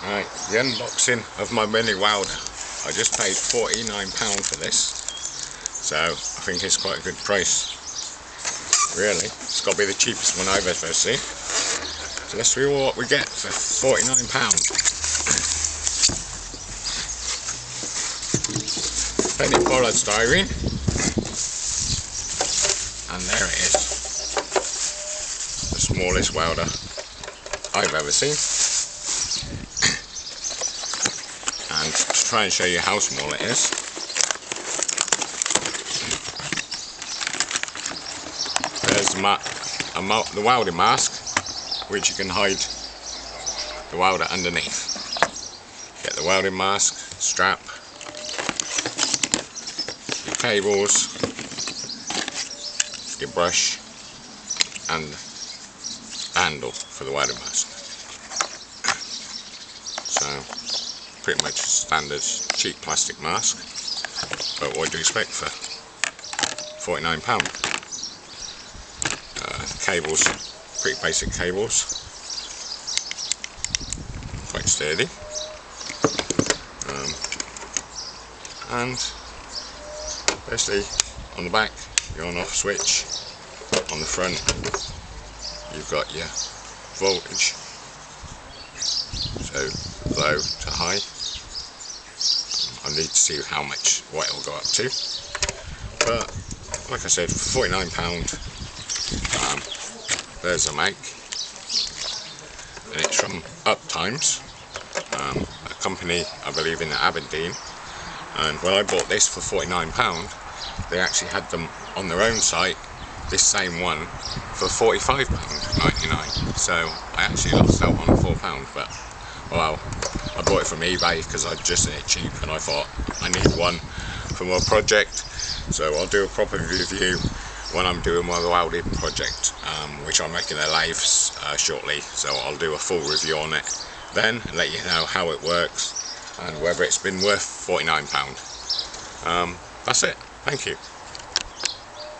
Right, the unboxing of my mini welder. I just paid £49 for this, so I think it's quite a good price. Really, it's got to be the cheapest one I've ever seen. So let's see what we get for £49. Plenty of polystyrene, and there it is, the smallest welder I've ever seen. And to try and show you how small it is, there's the welding mask, which you can hide the welder underneath. Get the welding mask, strap, your cables, your brush, and handle for the welding mask. So pretty much standard cheap plastic mask, but what do you expect for £49? Cables, pretty basic cables, quite sturdy, and basically on the back your on off switch, on the front you've got your voltage, so low to high. I need to see what it will go up to, but like I said, for £49, there's a make, and it's from Uptime, a company I believe in Aberdeen. And when I bought this for £49, they actually had them on their own site, this same one, for £45.99. So I actually lost out on £4, but well, I bought it from eBay because I just seen it cheap, and I thought I need one for my project. So I'll do a proper review when I'm doing my welding project, which I'm making a lathe shortly. So I'll do a full review on it then and let you know how it works and whether it's been worth £49. That's it. Thank you.